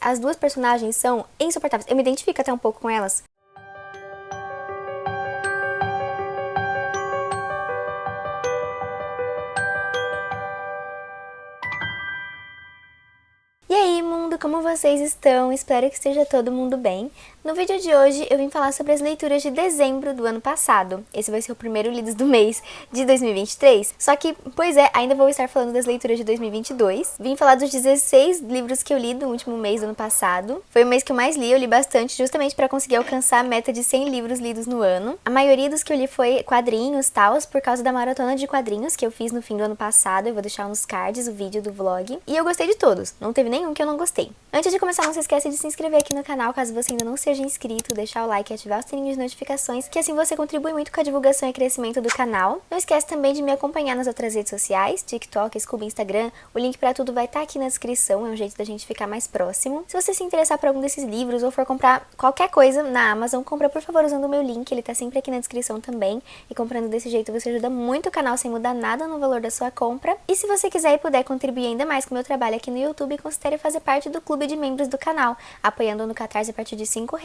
As duas personagens são insuportáveis. Eu me identifico até um pouco com elas. E aí, mundo, como vocês estão? Espero que esteja todo mundo bem. No vídeo de hoje eu vim falar sobre as leituras de dezembro do ano passado. Esse vai ser o primeiro Lidos do mês de 2023. Só que, pois é, ainda vou estar falando das leituras de 2022. Vim falar dos 16 livros que eu li no último mês do ano passado. Foi o mês que eu mais li, eu li bastante justamente para conseguir alcançar a meta de 100 livros lidos no ano. A maioria dos que eu li foi quadrinhos, tals, por causa da maratona de quadrinhos que eu fiz no fim do ano passado. Eu vou deixar nos cards o vídeo do vlog. E eu gostei de todos, não teve nenhum que eu não gostei. Antes de começar, não se esqueça de se inscrever aqui no canal, caso você ainda não seja inscrito, deixar o like e ativar o sininho de notificações, que assim você contribui muito com a divulgação e crescimento do canal. Não esquece também de me acompanhar nas outras redes sociais, TikTok, Scooby, Instagram, o link pra tudo vai estar aqui na descrição, é um jeito da gente ficar mais próximo. Se você se interessar por algum desses livros ou for comprar qualquer coisa na Amazon, compra por favor usando o meu link, ele tá sempre aqui na descrição também, e comprando desse jeito você ajuda muito o canal sem mudar nada no valor da sua compra. E se você quiser e puder contribuir ainda mais com o meu trabalho aqui no YouTube, considere fazer parte do clube de membros do canal, apoiando no Catarse a partir de R$5,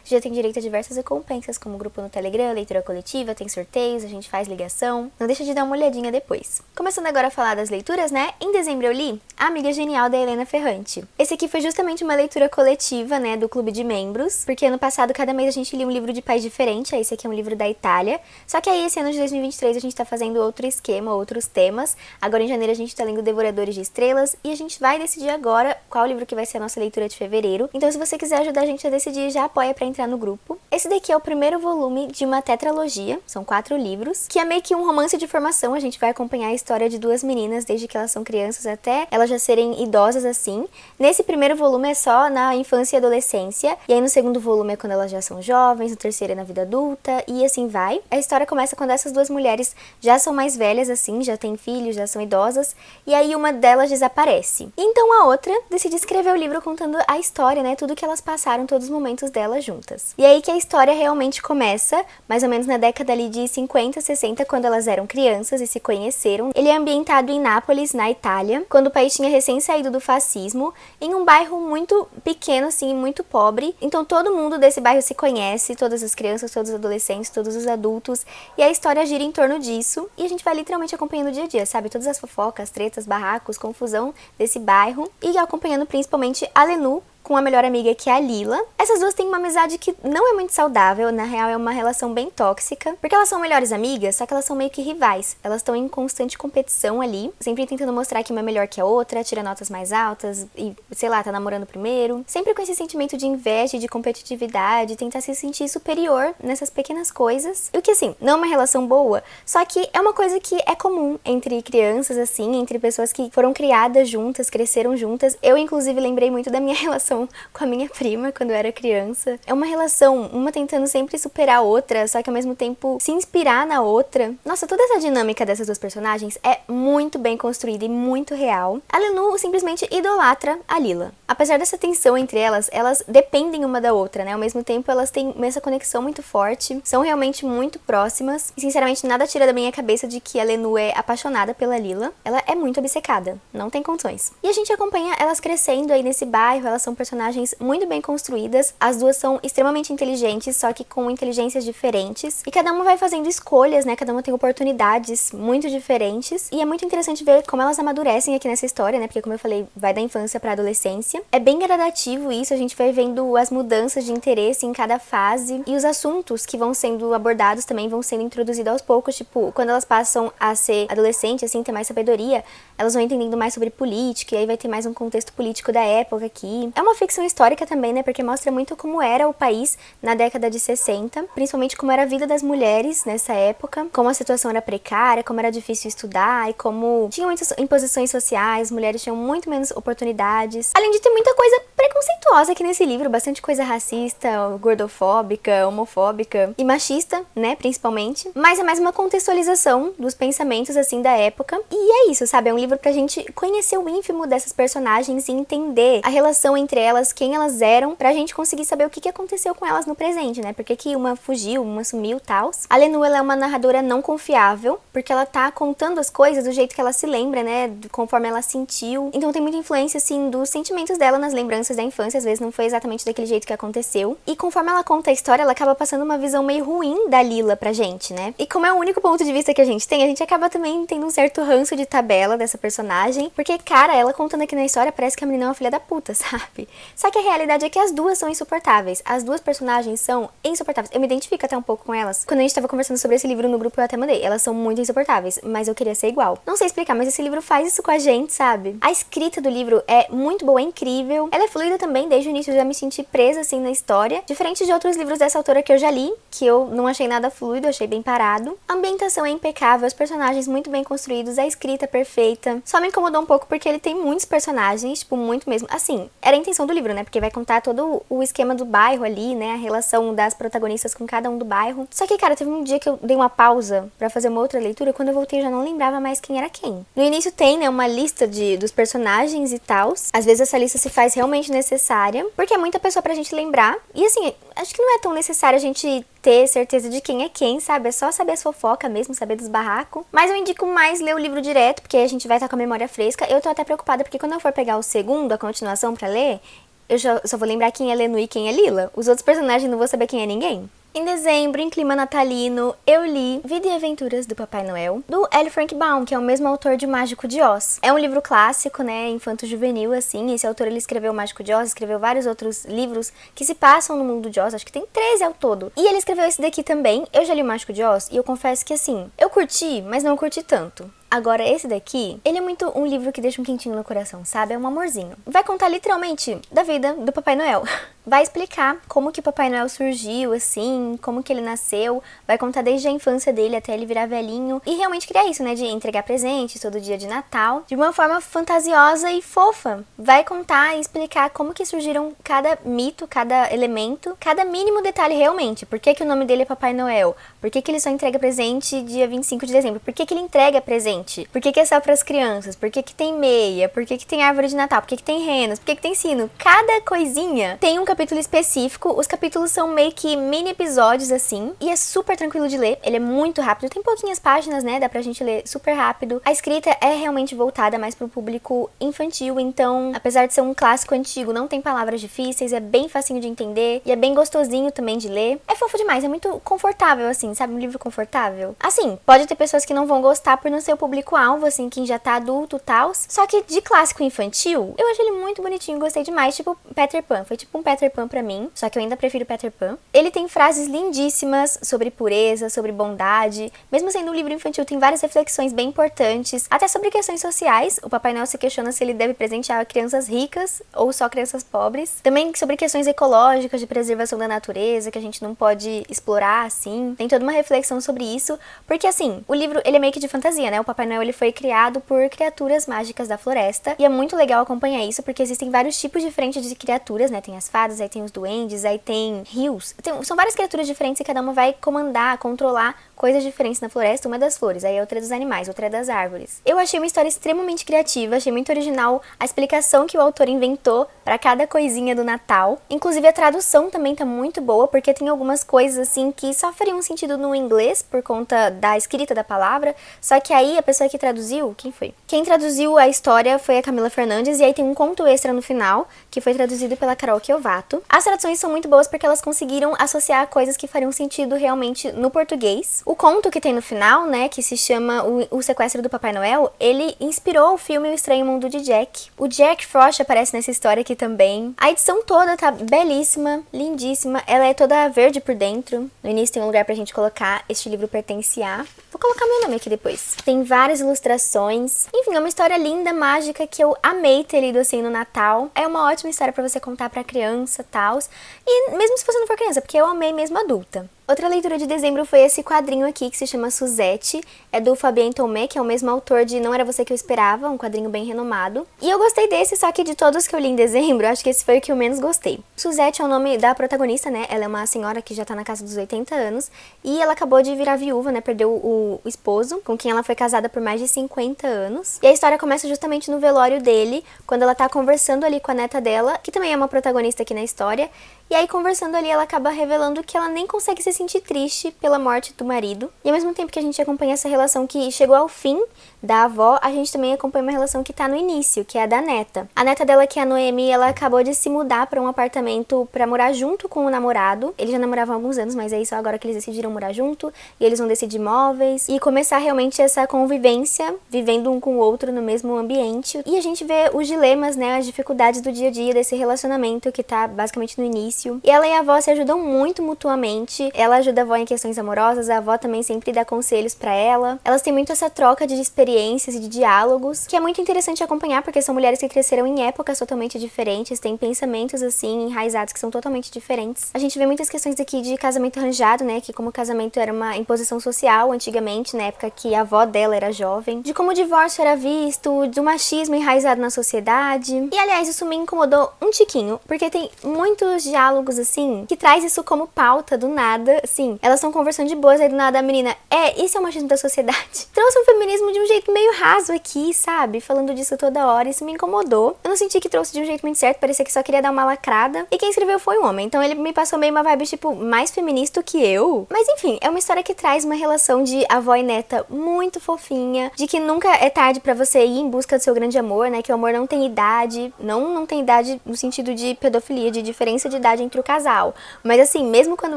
já tem direito a diversas recompensas, como grupo no Telegram, leitura coletiva, tem sorteios, a gente faz ligação. Não deixa de dar uma olhadinha depois. Começando agora a falar das leituras, né? Em dezembro eu li A Amiga Genial, da Helena Ferrante. Esse aqui foi justamente uma leitura coletiva, né, do clube de membros, porque ano passado cada mês a gente lia um livro de país diferente, aí esse aqui é um livro da Itália, só que aí esse ano de 2023 a gente tá fazendo outro esquema, outros temas. Agora em janeiro a gente tá lendo Devoradores de Estrelas, e a gente vai decidir agora qual livro que vai ser a nossa leitura de fevereiro. Então se você quiser ajudar a gente a decidir, já apoia pra entrar no grupo. Esse daqui é o primeiro volume de uma tetralogia, são 4 livros, que é meio que um romance de formação. A gente vai acompanhar a história de duas meninas desde que elas são crianças até elas já serem idosas assim. Nesse primeiro volume é só na infância e adolescência, e aí no segundo volume é quando elas já são jovens, no terceiro é na vida adulta, e assim vai. A história começa quando essas duas mulheres já são mais velhas assim, já têm filhos, já são idosas, e aí uma delas desaparece. Então a outra decide escrever o livro contando a história, né, tudo que elas passaram, todos os momentos delas juntas. E aí que a história realmente começa, mais ou menos na década ali de 50, 60, quando elas eram crianças e se conheceram. Ele é ambientado em Nápoles, na Itália, quando o país tinha recém saído do fascismo, em um bairro muito pequeno, assim, muito pobre. Então todo mundo desse bairro se conhece, todas as crianças, todos os adolescentes, todos os adultos, e a história gira em torno disso, e a gente vai literalmente acompanhando o dia a dia, sabe? Todas as fofocas, tretas, barracos, confusão desse bairro, e acompanhando principalmente a Lenu, com a melhor amiga, que é a Lila. Essas duas têm uma amizade que não é muito saudável, na real é uma relação bem tóxica, porque elas são melhores amigas, só que elas são meio que rivais. Elas estão em constante competição ali, sempre tentando mostrar que uma é melhor que a outra, tira notas mais altas e, sei lá, tá namorando primeiro. Sempre com esse sentimento de inveja e de competitividade, tentar se sentir superior nessas pequenas coisas. E o que, assim, não é uma relação boa, só que é uma coisa que é comum entre crianças, assim, entre pessoas que foram criadas juntas, cresceram juntas. Eu, inclusive, lembrei muito da minha relação com a minha prima quando eu era criança. É uma relação, uma tentando sempre superar a outra, só que ao mesmo tempo se inspirar na outra. Nossa, toda essa dinâmica dessas duas personagens é muito bem construída e muito real. A Lenu simplesmente idolatra a Lila. Apesar dessa tensão entre elas, elas dependem uma da outra, né? Ao mesmo tempo elas têm essa conexão muito forte, são realmente muito próximas, e sinceramente nada tira da minha cabeça de que a Lenu é apaixonada pela Lila. Ela é muito obcecada, não tem condições. E a gente acompanha elas crescendo aí nesse bairro, elas são personagens muito bem construídas, as duas são extremamente inteligentes, só que com inteligências diferentes, e cada uma vai fazendo escolhas, né, cada uma tem oportunidades muito diferentes, e é muito interessante ver como elas amadurecem aqui nessa história, né, porque como eu falei, vai da infância pra adolescência. É bem gradativo isso, a gente vai vendo as mudanças de interesse em cada fase, e os assuntos que vão sendo abordados também vão sendo introduzidos aos poucos, tipo, quando elas passam a ser adolescentes, assim, ter mais sabedoria, elas vão entendendo mais sobre política, e aí vai ter mais um contexto político da época aqui. É uma ficção histórica também, né, porque mostra muito como era o país na década de 60, principalmente como era a vida das mulheres nessa época, como a situação era precária, como era difícil estudar e como tinha muitas imposições sociais, mulheres tinham muito menos oportunidades, além de ter muita coisa preconceituosa silenciosa aqui nesse livro, bastante coisa racista, gordofóbica, homofóbica e machista, né, principalmente. Mas é mais uma contextualização dos pensamentos, assim, da época. E é isso, sabe? É um livro pra gente conhecer o ínfimo dessas personagens e entender a relação entre elas, quem elas eram, pra gente conseguir saber o que aconteceu com elas no presente, né? Porque que uma fugiu, uma sumiu, tal. A Lenu, ela é uma narradora não confiável, porque ela tá contando as coisas do jeito que ela se lembra, né? Conforme ela sentiu. Então tem muita influência, assim, dos sentimentos dela nas lembranças da infância. Às vezes não foi exatamente daquele jeito que aconteceu. E conforme ela conta a história, ela acaba passando uma visão meio ruim da Lila pra gente, né? E como é o único ponto de vista que a gente acaba também tendo um certo ranço de tabela dessa personagem. Porque, cara, ela contando aqui na história, parece que a menina é uma filha da puta, sabe? Só que a realidade é que as duas são insuportáveis. As duas personagens são insuportáveis. Eu me identifico até um pouco com elas. Quando a gente tava conversando sobre esse livro no grupo, eu até mandei. Elas são muito insuportáveis, mas eu queria ser igual. Não sei explicar, mas esse livro faz isso com a gente, sabe? A escrita do livro é muito boa, é incrível. Ela é fluida também, desde o início eu já me senti presa, assim, na história. Diferente de outros livros dessa autora que eu já li, que eu não achei nada fluido, achei bem parado. A ambientação é impecável, os personagens muito bem construídos, a escrita é perfeita. Só me incomodou um pouco porque ele tem muitos personagens, tipo, muito mesmo. Assim, era a intenção do livro, né? Porque vai contar todo o esquema do bairro ali, né? A relação das protagonistas com cada um do bairro. Só que, cara, teve um dia que eu dei uma pausa pra fazer uma outra leitura, quando eu voltei eu já não lembrava mais quem era quem. No início tem, né, uma lista dos personagens e tal. Às vezes essa lista se faz realmente necessária, porque é muita pessoa pra gente lembrar. E assim, acho que não é tão necessário a gente ter certeza de quem é quem, sabe? É só saber as fofocas mesmo, saber dos barracos. Mas eu indico mais ler o livro direto, porque a gente vai estar com a memória fresca. Eu tô até preocupada, porque quando eu for pegar o segundo, a continuação pra ler, eu só vou lembrar quem é Lenu e quem é Lila. Os outros personagens não vou saber quem é ninguém. Em dezembro, em clima natalino, eu li Vida e Aventuras do Papai Noel, do L. Frank Baum, que é o mesmo autor de O Mágico de Oz. É um livro clássico, né, infanto-juvenil, assim. Esse autor, ele escreveu O Mágico de Oz, escreveu vários outros livros que se passam no mundo de Oz, acho que tem 13 ao todo. E ele escreveu esse daqui também. Eu já li O Mágico de Oz e eu confesso que, assim, eu curti, mas não curti tanto. Agora, esse daqui, ele é muito um livro que deixa um quentinho no coração, sabe? É um amorzinho. Vai contar literalmente da vida do Papai Noel. Vai explicar como que o Papai Noel surgiu, assim, como que ele nasceu. Vai contar desde a infância dele até ele virar velhinho. E realmente criar isso, né? De entregar presentes todo dia de Natal. De uma forma fantasiosa e fofa. Vai contar e explicar como que surgiram cada mito, cada elemento, cada mínimo detalhe realmente. Por que que o nome dele é Papai Noel? Por que que ele só entrega presente dia 25 de dezembro? Por que que ele entrega presente? Por que que é só para as crianças? Por que que tem meia? Por que que tem árvore de Natal? Por que que tem renas? Por que que tem sino? Cada coisinha tem um capítulo específico. Os capítulos são meio que mini episódios, assim. E é super tranquilo de ler. Ele é muito rápido. Tem pouquinhas páginas, né? Dá pra gente ler super rápido. A escrita é realmente voltada mais pro público infantil. Então, apesar de ser um clássico antigo, não tem palavras difíceis. É bem facinho de entender. E é bem gostosinho também de ler. É fofo demais. É muito confortável, assim, sabe? Um livro confortável. Assim, pode ter pessoas que não vão gostar por não ser o público-alvo, assim, quem já tá adulto e tal. Só que de clássico infantil, eu achei ele muito bonitinho, gostei demais. Tipo Peter Pan, foi tipo um Peter Pan pra mim, só que eu ainda prefiro Peter Pan. Ele tem frases lindíssimas sobre pureza, sobre bondade. Mesmo sendo um livro infantil, tem várias reflexões bem importantes, até sobre questões sociais. O Papai Noel se questiona se ele deve presentear crianças ricas ou só crianças pobres. Também sobre questões ecológicas, de preservação da natureza, que a gente não pode explorar, assim. Tem toda uma reflexão sobre isso, porque assim, o livro, ele é meio que de fantasia, né? O Papai Noel, ele foi criado por criaturas mágicas da floresta, e é muito legal acompanhar isso, porque existem vários tipos diferentes de criaturas, né? Tem as fadas, aí tem os duendes, aí tem rios. São várias criaturas diferentes e cada uma vai comandar, controlar coisas diferentes na floresta. Uma é das flores, aí outra é dos animais, outra é das árvores. Eu achei uma história extremamente criativa, achei muito original a explicação que o autor inventou pra cada coisinha do Natal. Inclusive a tradução também tá muito boa, porque tem algumas coisas assim que só fariam sentido no inglês por conta da escrita da palavra, só que aí a pessoa que traduziu, quem foi? Quem traduziu a história foi a Camila Fernandes, e aí tem um conto extra no final, que foi traduzido pela Carol Chiovato. As traduções são muito boas porque elas conseguiram associar coisas que fariam sentido realmente no português. O conto que tem no final, né, que se chama O Sequestro do Papai Noel, ele inspirou o filme O Estranho Mundo de Jack. O Jack Frost aparece nessa história aqui também. A edição toda tá belíssima, lindíssima, ela é toda verde por dentro. No início tem um lugar pra gente colocar Este Livro Pertence a... Vou colocar meu nome aqui depois. Tem várias ilustrações. Enfim, é uma história linda, mágica, que eu amei ter lido assim no Natal. É uma ótima história pra você contar pra criança e tal. E mesmo se você não for criança, porque eu amei mesmo adulta. Outra leitura de dezembro foi esse quadrinho aqui que se chama Suzette, é do Fabien Tomé, que é o mesmo autor de Não Era Você Que Eu Esperava, um quadrinho bem renomado. E eu gostei desse, só que de todos que eu li em dezembro, acho que esse foi o que eu menos gostei. Suzette é o nome da protagonista, né? Ela é uma senhora que já tá na casa dos 80 anos e ela acabou de virar viúva, né? Perdeu o esposo, com quem ela foi casada por mais de 50 anos. E a história começa justamente no velório dele, quando ela tá conversando ali com a neta dela, que também é uma protagonista aqui na história. E aí, conversando ali, ela acaba revelando que ela nem consegue se sentir triste pela morte do marido. E ao mesmo tempo que a gente acompanha essa relação que chegou ao fim da avó, a gente também acompanha uma relação que tá no início, que é a da neta. A neta dela, que é a Noemi, ela acabou de se mudar pra um apartamento pra morar junto com o namorado. Eles já namoravam há alguns anos, mas é só agora que eles decidiram morar junto. E eles vão decidir móveis e começar realmente essa convivência, vivendo um com o outro no mesmo ambiente. E a gente vê os dilemas, né, as dificuldades do dia a dia desse relacionamento que tá basicamente no início. E ela e a avó se ajudam muito mutuamente. Ela ajuda a avó em questões amorosas, a avó também sempre dá conselhos pra ela. Elas têm muito essa troca de experiências e de diálogos, que é muito interessante acompanhar, porque são mulheres que cresceram em épocas totalmente diferentes, têm pensamentos assim, enraizados, que são totalmente diferentes. A gente vê muitas questões aqui de casamento arranjado, né, que como o casamento era uma imposição social antigamente, na época que a avó dela era jovem, de como o divórcio era visto, do machismo enraizado na sociedade. E aliás, isso me incomodou um tiquinho, porque tem muitos diálogos assim, que traz isso como pauta do nada, assim, elas estão conversando de boas, aí do nada a menina, isso é o machismo da sociedade. Trouxe um feminismo de um jeito meio raso aqui, sabe? Falando disso toda hora, isso me incomodou. Eu não senti que trouxe de um jeito muito certo, parecia que só queria dar uma lacrada. E quem escreveu foi um homem, então ele me passou meio uma vibe, tipo, mais feminista que eu. Mas enfim, é uma história que traz uma relação de avó e neta muito fofinha, de que nunca é tarde pra você ir em busca do seu grande amor, né? Que o amor não tem idade, não tem idade no sentido de pedofilia, de diferença de idade entre o casal. Mas assim, mesmo quando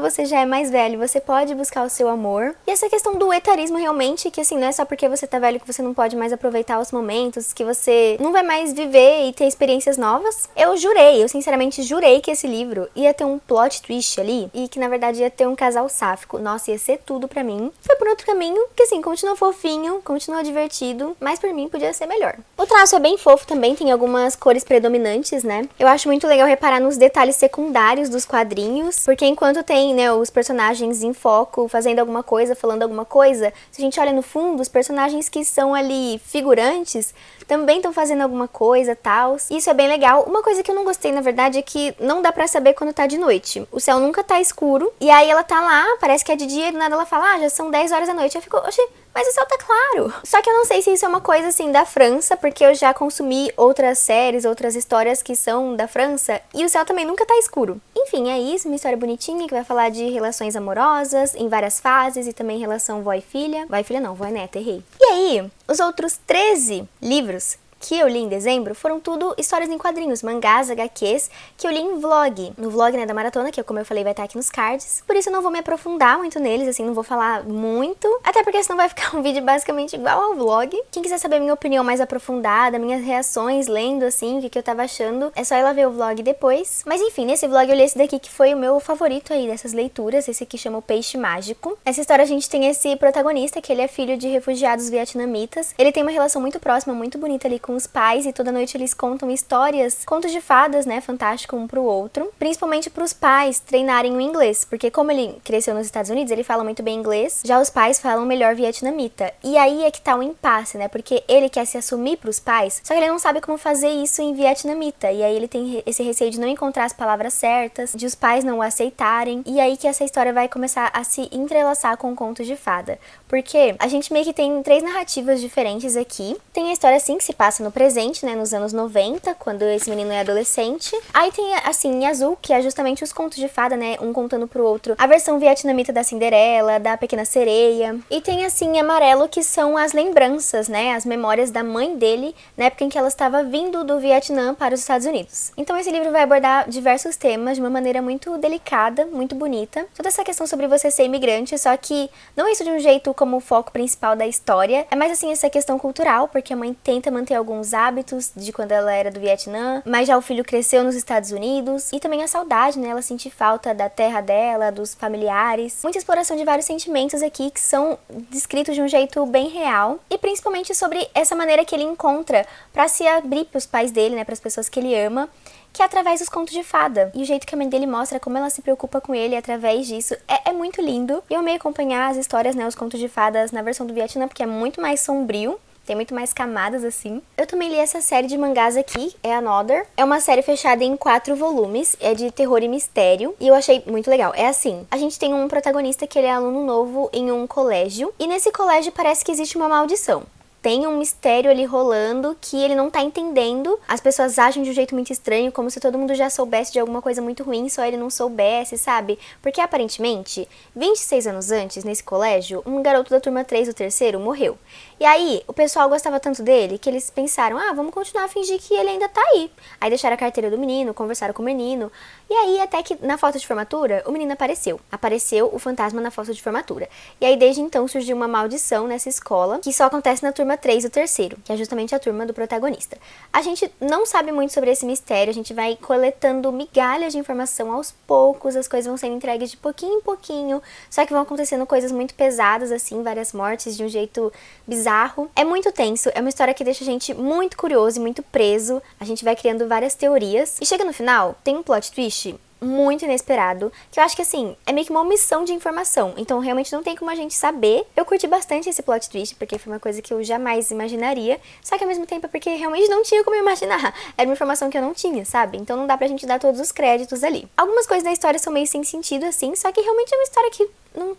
você já é mais velho, você pode buscar o seu amor. E essa questão do etarismo realmente, que assim, não é só porque você tá velho que você não pode mais aproveitar os momentos, que você não vai mais viver e ter experiências novas. Eu sinceramente jurei que esse livro ia ter um plot twist ali, e que na verdade ia ter um casal sáfico. Nossa, ia ser tudo pra mim. Foi por outro caminho, que assim, continua fofinho, continua divertido, mas por mim podia ser melhor. O traço é bem fofo também, tem algumas cores predominantes, né? Eu acho muito legal reparar nos detalhes secundários dos quadrinhos, porque enquanto tem, né, os personagens em foco, fazendo alguma coisa, falando alguma coisa, se a gente olha no fundo, os personagens que são ali figurantes também estão fazendo alguma coisa, tal. Isso é bem legal. Uma coisa que eu não gostei, na verdade, é que não dá pra saber quando tá de noite. O céu nunca tá escuro, e aí ela tá lá, parece que é de dia, e do nada ela fala, já são 10 horas da noite. Eu fico, oxe, mas o céu tá claro. Só que eu não sei se isso é uma coisa, assim, da França, porque eu já consumi outras séries, outras histórias que são da França, e o céu também nunca tá escuro. Enfim, é isso, uma história bonitinha que vai falar de relações amorosas em várias fases e também relação vó e filha. Vó e filha não, vó e neta, errei. E aí, os outros 13 livros que eu li em dezembro foram tudo histórias em quadrinhos, mangás, HQs, que eu li em vlog. No vlog, né, da maratona, que como eu falei vai estar aqui nos cards. Por isso eu não vou me aprofundar muito neles, assim, não vou falar muito. Até porque senão vai ficar um vídeo basicamente igual ao vlog. Quem quiser saber a minha opinião mais aprofundada, minhas reações, lendo, assim, o que eu tava achando, é só ir lá ver o vlog depois. Mas enfim, nesse vlog eu li esse daqui que foi o meu favorito aí dessas leituras, esse aqui chama O Peixe Mágico. Nessa história a gente tem esse protagonista, que ele é filho de refugiados vietnamitas. Ele tem uma relação muito próxima, muito bonita ali com os pais, e toda noite eles contam histórias, contos de fadas, né, fantástico um pro outro, principalmente pros pais treinarem o inglês, porque como ele cresceu nos Estados Unidos, ele fala muito bem inglês, já os pais falam melhor vietnamita, e aí é que tá o impasse, né, porque ele quer se assumir pros pais, só que ele não sabe como fazer isso em vietnamita, e aí ele tem esse receio de não encontrar as palavras certas, de os pais não o aceitarem, e aí que essa história vai começar a se entrelaçar com o conto de fada, porque a gente meio que tem 3 narrativas diferentes aqui. Tem a história assim que se passa no presente, né, nos anos 90, quando esse menino é adolescente. Aí tem, assim, em azul, que é justamente os contos de fada, né, um contando pro outro a versão vietnamita da Cinderela, da Pequena Sereia. E tem, assim, em amarelo, que são as lembranças, né, as memórias da mãe dele, na época em que ela estava vindo do Vietnã para os Estados Unidos. Então esse livro vai abordar diversos temas de uma maneira muito delicada, muito bonita. Toda essa questão sobre você ser imigrante, só que não é isso de um jeito como o foco principal da história, é mais, assim, essa questão cultural, porque a mãe tenta manter alguns hábitos de quando ela era do Vietnã, mas já o filho cresceu nos Estados Unidos, e também a saudade, né, ela sentir falta da terra dela, dos familiares. Muita exploração de vários sentimentos aqui que são descritos de um jeito bem real, e principalmente sobre essa maneira que ele encontra pra se abrir pros pais dele, né, pras pessoas que ele ama, que é através dos contos de fada. E o jeito que a mãe dele mostra como ela se preocupa com ele através disso é muito lindo. E eu amei acompanhar as histórias, né, os contos de fadas na versão do Vietnã, porque é muito mais sombrio. Tem muito mais camadas, assim. Eu também li essa série de mangás aqui, é Another. É uma série fechada em 4 volumes, é de terror e mistério. E eu achei muito legal. É assim, a gente tem um protagonista que ele é aluno novo em um colégio. E nesse colégio parece que existe uma maldição. Tem um mistério ali rolando que ele não tá entendendo. As pessoas agem de um jeito muito estranho, como se todo mundo já soubesse de alguma coisa muito ruim, só ele não soubesse, sabe? Porque aparentemente, 26 anos antes, nesse colégio, um garoto da turma 3 do terceiro morreu. E aí, o pessoal gostava tanto dele que eles pensaram, vamos continuar a fingir que ele ainda tá aí. Aí deixaram a carteira do menino, conversaram com o menino. E aí, até que na foto de formatura, o menino apareceu. Apareceu o fantasma na foto de formatura. E aí, desde então, surgiu uma maldição nessa escola, que só acontece na turma 3 do terceiro, que é justamente a turma do protagonista. A gente não sabe muito sobre esse mistério, a gente vai coletando migalhas de informação aos poucos, as coisas vão sendo entregues de pouquinho em pouquinho, só que vão acontecendo coisas muito pesadas, assim, várias mortes de um jeito bizarro. É muito tenso, é uma história que deixa a gente muito curioso e muito preso, a gente vai criando várias teorias, e chega no final, tem um plot twist muito inesperado, que eu acho que assim, é meio que uma omissão de informação, então realmente não tem como a gente saber. Eu curti bastante esse plot twist, porque foi uma coisa que eu jamais imaginaria, só que ao mesmo tempo é porque realmente não tinha como eu imaginar, era uma informação que eu não tinha, sabe? Então não dá pra gente dar todos os créditos ali. Algumas coisas da história são meio sem sentido assim, só que realmente é uma história que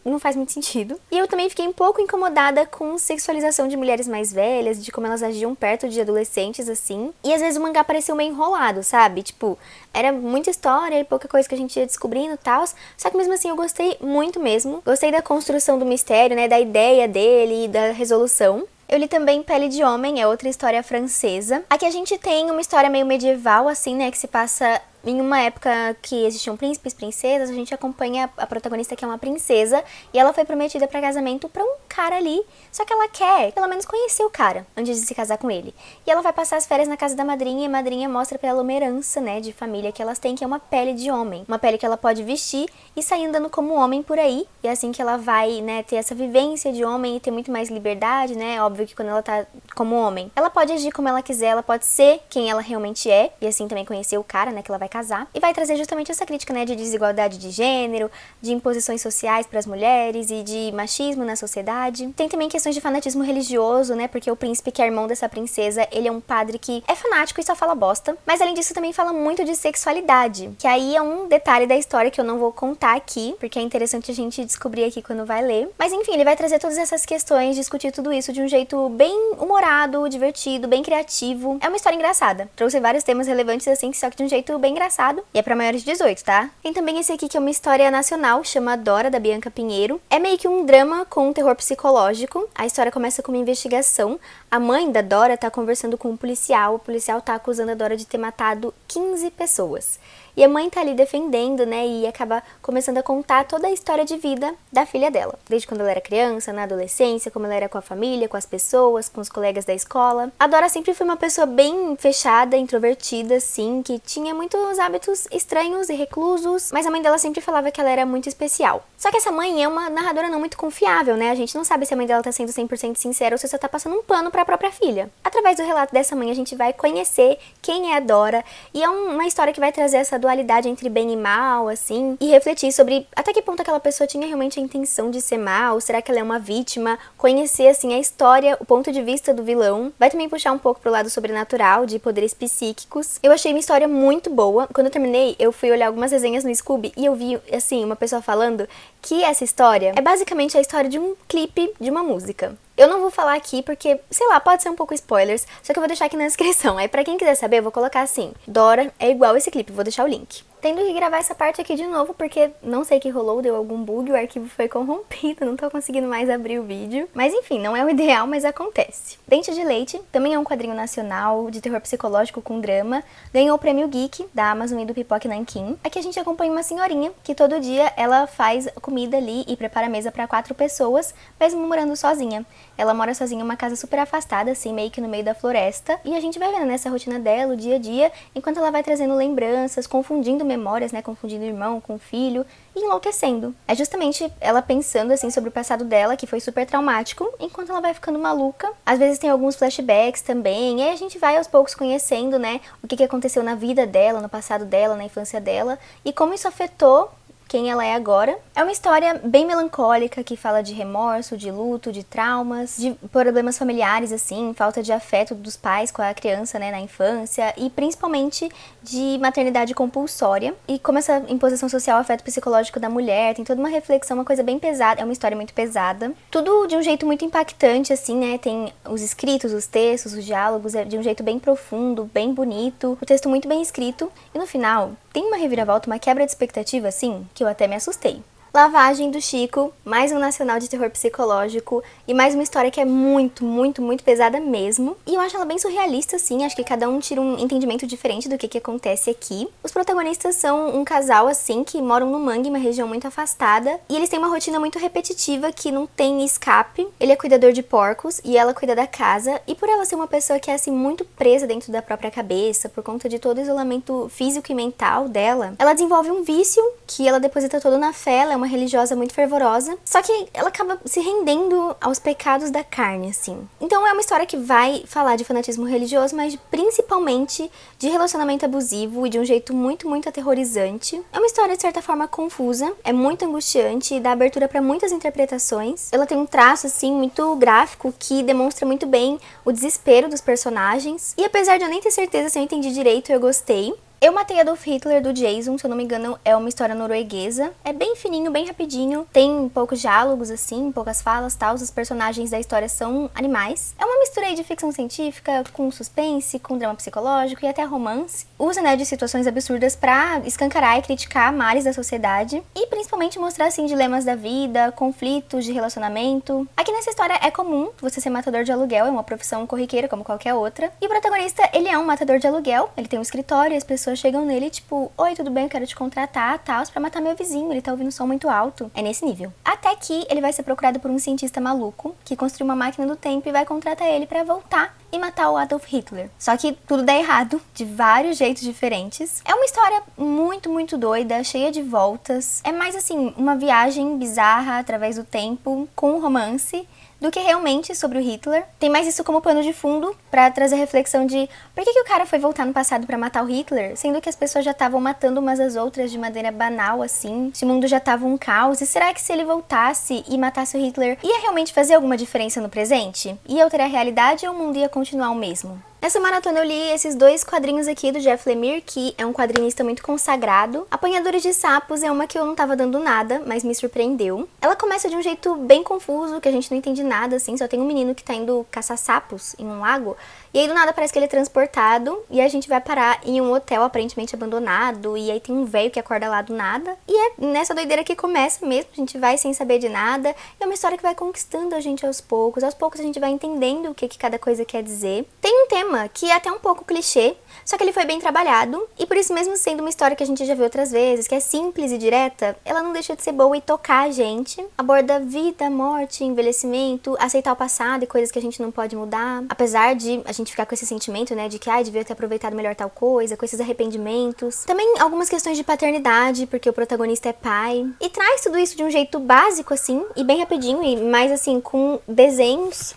não faz muito sentido. E eu também fiquei um pouco incomodada com sexualização de mulheres mais velhas, de como elas agiam perto de adolescentes, assim. E às vezes o mangá pareceu meio enrolado, sabe? Tipo, era muita história e pouca coisa que a gente ia descobrindo e tal. Só que mesmo assim eu gostei muito mesmo. Gostei da construção do mistério, né? Da ideia dele e da resolução. Eu li também Pele de Homem, é outra história francesa. Aqui a gente tem uma história meio medieval, assim, né? Que se passa em uma época que existiam príncipes, princesas. A gente acompanha a protagonista, que é uma princesa, e ela foi prometida para casamento pra um cara ali, só que ela quer pelo menos conhecer o cara antes de se casar com ele. E ela vai passar as férias na casa da madrinha, e a madrinha mostra pra ela uma herança, né, de família que elas têm, que é uma pele de homem, uma pele que ela pode vestir e sair andando como homem por aí. E é assim que ela vai, né, ter essa vivência de homem e ter muito mais liberdade, né? Óbvio que quando ela tá como homem, ela pode agir como ela quiser, ela pode ser quem ela realmente é, e assim também conhecer o cara, né, que ela vai casar. E vai trazer justamente essa crítica, né, de desigualdade de gênero, de imposições sociais para as mulheres e de machismo na sociedade. Tem também questões de fanatismo religioso, né, porque o príncipe, que é irmão dessa princesa, ele é um padre que é fanático e só fala bosta. Mas além disso também fala muito de sexualidade, que aí é um detalhe da história que eu não vou contar aqui, porque é interessante a gente descobrir aqui quando vai ler. Mas enfim, ele vai trazer todas essas questões, discutir tudo isso de um jeito bem humorado, divertido, bem criativo. É uma história engraçada. Trouxe vários temas relevantes assim, só que de um jeito bem engraçado. E é pra maiores de 18, tá? Tem também esse aqui que é uma história nacional, chama Dora, da Bianca Pinheiro. É meio que um drama com um terror psicológico. A história começa com uma investigação. A mãe da Dora tá conversando com um policial. O policial tá acusando a Dora de ter matado 15 pessoas. E a mãe tá ali defendendo, né, e acaba começando a contar toda a história de vida da filha dela. Desde quando ela era criança, na adolescência, como ela era com a família, com as pessoas, com os colegas da escola. A Dora sempre foi uma pessoa bem fechada, introvertida, assim, que tinha muitos hábitos estranhos e reclusos, mas a mãe dela sempre falava que ela era muito especial. Só que essa mãe é uma narradora não muito confiável, né? A gente não sabe se a mãe dela tá sendo 100% sincera ou se só tá passando um pano pra própria filha. Através do relato dessa mãe, a gente vai conhecer quem é a Dora, e é uma história que vai trazer essa dualidade entre bem e mal, assim, e refletir sobre até que ponto aquela pessoa tinha realmente a intenção de ser mal, será que ela é uma vítima, conhecer, assim, a história, o ponto de vista do vilão. Vai também puxar um pouco pro lado sobrenatural, de poderes psíquicos. Eu achei uma história muito boa. Quando eu terminei, eu fui olhar algumas resenhas no Scoob e eu vi, assim, uma pessoa falando que essa história é basicamente a história de um clipe de uma música. Eu não vou falar aqui porque, sei lá, pode ser um pouco spoilers, só que eu vou deixar aqui na descrição. Aí pra quem quiser saber, eu vou colocar assim, Dora é igual esse clipe, vou deixar o link. Tendo que gravar essa parte aqui de novo, porque não sei o que rolou, deu algum bug, o arquivo foi corrompido, não tô conseguindo mais abrir o vídeo. Mas enfim, não é o ideal, mas acontece. Dente de Leite também é um quadrinho nacional de terror psicológico com drama. Ganhou o Prêmio Geek da Amazon e do Pipoque Nanquim. Aqui a gente acompanha uma senhorinha que todo dia ela faz comida ali e prepara a mesa pra 4 pessoas, mesmo morando sozinha. Ela mora sozinha em uma casa super afastada, assim, meio que no meio da floresta. E a gente vai vendo nessa rotina dela, o dia a dia, enquanto ela vai trazendo lembranças, confundindo memórias, né, confundindo o irmão com o filho e enlouquecendo. É justamente ela pensando, assim, sobre o passado dela, que foi super traumático, enquanto ela vai ficando maluca. Às vezes tem alguns flashbacks também, e aí a gente vai aos poucos conhecendo, né, o que aconteceu na vida dela, no passado dela, na infância dela, e como isso afetou quem ela é agora. É uma história bem melancólica que fala de remorso, de luto, de traumas, de problemas familiares, assim, falta de afeto dos pais com a criança, né, na infância, e principalmente de maternidade compulsória e como essa imposição social afeta o psicológico da mulher. Tem toda uma reflexão, uma coisa bem pesada, é uma história muito pesada. Tudo de um jeito muito impactante, assim, né, tem os escritos, os textos, os diálogos, é de um jeito bem profundo, bem bonito, o texto muito bem escrito, e no final tem uma reviravolta, uma quebra de expectativa, assim, que eu até me assustei. Lavagem do Chico, mais um nacional de terror psicológico e mais uma história que é muito, muito, muito pesada mesmo. E eu acho ela bem surrealista, assim, acho que cada um tira um entendimento diferente do que acontece aqui. Os protagonistas são um casal, assim, que moram no Mangue, uma região muito afastada, e eles têm uma rotina muito repetitiva que não tem escape. Ele é cuidador de porcos e ela cuida da casa, e por ela ser uma pessoa que é, assim, muito presa dentro da própria cabeça, por conta de todo o isolamento físico e mental dela, ela desenvolve um vício que ela deposita todo na fé. Ela é uma religiosa muito fervorosa, só que ela acaba se rendendo aos pecados da carne, assim. Então é uma história que vai falar de fanatismo religioso, mas principalmente de relacionamento abusivo e de um jeito muito, muito aterrorizante. É uma história, de certa forma, confusa, é muito angustiante e dá abertura para muitas interpretações. Ela tem um traço, assim, muito gráfico que demonstra muito bem o desespero dos personagens. E apesar de eu nem ter certeza se eu entendi direito, eu gostei. Eu Matei Adolf Hitler, do Jason, se eu não me engano, é uma história norueguesa. É bem fininho, bem rapidinho, tem poucos diálogos, assim, poucas falas, tal. Os personagens da história são animais. É uma mistura aí de ficção científica com suspense, com drama psicológico e até romance. Usa, né, de situações absurdas pra escancarar e criticar males da sociedade e principalmente mostrar, assim, dilemas da vida, conflitos de relacionamento. Aqui nessa história é comum você ser matador de aluguel, é uma profissão corriqueira como qualquer outra. E o protagonista, ele é um matador de aluguel, ele tem um escritório e as pessoas chegam nele, tipo, oi, tudo bem, eu quero te contratar, tal, pra matar meu vizinho, ele tá ouvindo um som muito alto. É nesse nível. Até que ele vai ser procurado por um cientista maluco, que construiu uma máquina do tempo e vai contratar ele pra voltar e matar o Adolf Hitler. Só que tudo dá errado, de vários jeitos diferentes. É uma história muito, muito doida, cheia de voltas. É mais, assim, uma viagem bizarra através do tempo, com um romance, do que realmente sobre o Hitler. Tem mais isso como pano de fundo pra trazer a reflexão de por que o cara foi voltar no passado pra matar o Hitler, sendo que as pessoas já estavam matando umas às outras de maneira banal, assim. Esse mundo já tava um caos. E será que se ele voltasse e matasse o Hitler, ia realmente fazer alguma diferença no presente? Ia alterar a realidade ou o mundo ia continuar o mesmo? Nessa maratona eu li esses dois quadrinhos aqui do Jeff Lemire, que é um quadrinista muito consagrado. Apanhadores de Sapos é uma que eu não tava dando nada, mas me surpreendeu. Ela começa de um jeito bem confuso, que a gente não entende nada, assim, só tem um menino que tá indo caçar sapos em um lago, e aí do nada parece que ele é transportado, e a gente vai parar em um hotel aparentemente abandonado, e aí tem um velho que acorda lá do nada, e é nessa doideira que começa mesmo, a gente vai sem saber de nada, e é uma história que vai conquistando a gente aos poucos a gente vai entendendo o que cada coisa quer dizer. Tem um tema que é até um pouco clichê, só que ele foi bem trabalhado, e por isso mesmo sendo uma história que a gente já viu outras vezes, que é simples e direta, ela não deixa de ser boa e tocar a gente. Aborda vida, morte, envelhecimento, aceitar o passado e coisas que a gente não pode mudar, apesar de a gente ficar com esse sentimento, né, de que, devia ter aproveitado melhor tal coisa, com esses arrependimentos. Também algumas questões de paternidade, porque o protagonista é pai, e traz tudo isso de um jeito básico, assim, e bem rapidinho, e mais, assim, com desenhos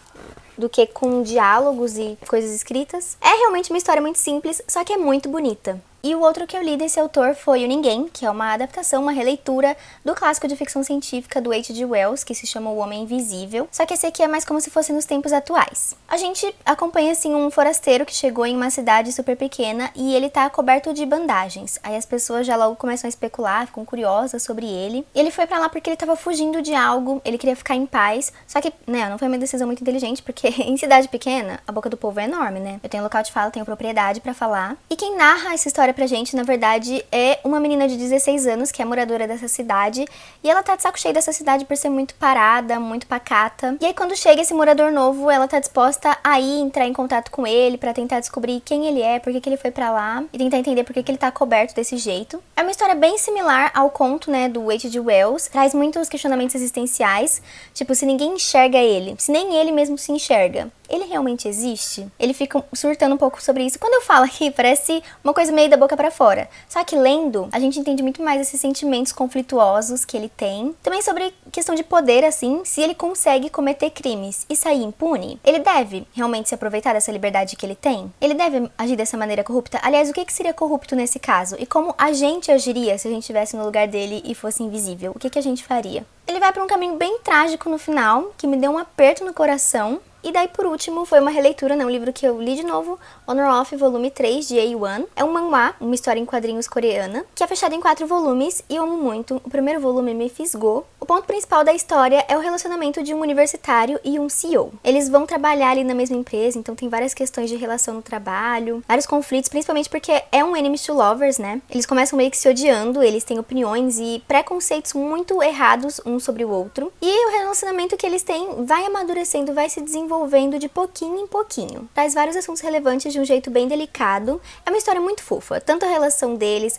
do que com diálogos e coisas escritas. É realmente uma história muito simples, só que é muito bonita. E o outro que eu li desse autor foi O Ninguém, que é uma adaptação, uma releitura do clássico de ficção científica do H.G. Wells, que se chama O Homem Invisível, só que esse aqui é mais como se fosse nos tempos atuais. A gente acompanha, assim, um forasteiro que chegou em uma cidade super pequena e ele tá coberto de bandagens. Aí as pessoas já logo começam a especular, ficam curiosas sobre ele. E ele foi pra lá porque ele tava fugindo de algo, ele queria ficar em paz, só que, né, não foi uma decisão muito inteligente, porque em cidade pequena, a boca do povo é enorme, né? Eu tenho local de fala, tenho propriedade pra falar. E quem narra essa história pra gente, na verdade, é uma menina de 16 anos, que é moradora dessa cidade, e ela tá de saco cheio dessa cidade por ser muito parada, muito pacata. E aí quando chega esse morador novo, ela tá disposta a ir entrar em contato com ele pra tentar descobrir quem ele é, por que ele foi pra lá, e tentar entender por que ele tá coberto desse jeito. É uma história bem similar ao conto, né, do H.G. Wells, traz muitos questionamentos existenciais, tipo, se ninguém enxerga ele, se nem ele mesmo se enxerga, ele realmente existe? Ele fica surtando um pouco sobre isso. Quando eu falo aqui, parece uma coisa meio da boca pra fora. Só que lendo, a gente entende muito mais esses sentimentos conflituosos que ele tem. Também sobre questão de poder, assim, se ele consegue cometer crimes e sair impune, ele deve realmente se aproveitar dessa liberdade que ele tem? Ele deve agir dessa maneira corrupta? Aliás, o que seria corrupto nesse caso? E como a gente agiria se a gente estivesse no lugar dele e fosse invisível? O que a gente faria? Ele vai pra um caminho bem trágico no final, que me deu um aperto no coração. E daí, por último, foi uma releitura, né? Um livro que eu li de novo, Honor of, volume 3, de A1. É um manhwa, uma história em quadrinhos coreana, que é fechada em 4 volumes e eu amo muito. O primeiro volume me fisgou. O ponto principal da história é o relacionamento de um universitário e um CEO. Eles vão trabalhar ali na mesma empresa, então tem várias questões de relação no trabalho, vários conflitos, principalmente porque é um enemies to lovers, né? Eles começam meio que se odiando, eles têm opiniões e preconceitos muito errados um sobre o outro. E o relacionamento que eles têm vai amadurecendo, vai se desenvolvendo de pouquinho em pouquinho. Traz vários assuntos relevantes de um jeito bem delicado. É uma história muito fofa, tanto a relação deles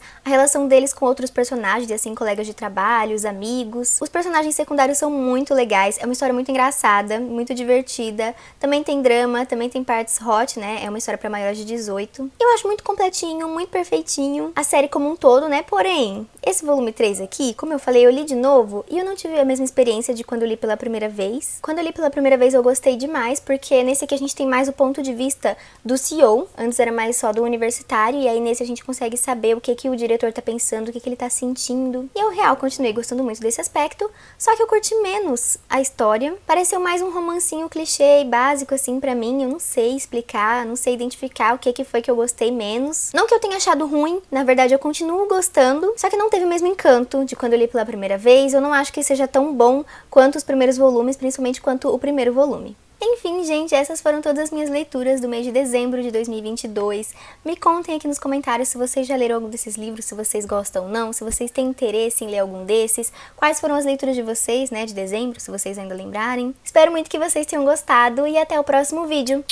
com outros personagens, assim, colegas de trabalho, os amigos. Os personagens secundários são muito legais, é uma história muito engraçada, muito divertida. Também tem drama, também tem partes hot, né? É uma história para maiores de 18. Eu acho muito completinho, muito perfeitinho, a série como um todo, né? Porém, esse volume 3 aqui, como eu falei, eu li de novo e eu não tive a mesma experiência de quando eu li pela primeira vez. Quando eu li pela primeira vez eu gostei demais, porque nesse aqui a gente tem mais o ponto de vista do CEO, antes era mais só do universitário, e aí nesse a gente consegue saber o que o diretor tá pensando, o que ele tá sentindo. E eu, real, continuei gostando muito desse aspecto, só que eu curti menos a história. Pareceu mais um romancinho clichê e básico, assim, pra mim. Eu não sei explicar, não sei identificar o que foi que eu gostei menos. Não que eu tenha achado ruim, na verdade eu continuo gostando, só que não teve o mesmo encanto de quando eu li pela primeira vez. Eu não acho que seja tão bom quanto os primeiros volumes, principalmente quanto o primeiro volume. Enfim, gente, essas foram todas as minhas leituras do mês de dezembro de 2022. Me contem aqui nos comentários se vocês já leram algum desses livros, se vocês gostam ou não, se vocês têm interesse em ler algum desses, quais foram as leituras de vocês, né, de dezembro, se vocês ainda lembrarem. Espero muito que vocês tenham gostado e até o próximo vídeo.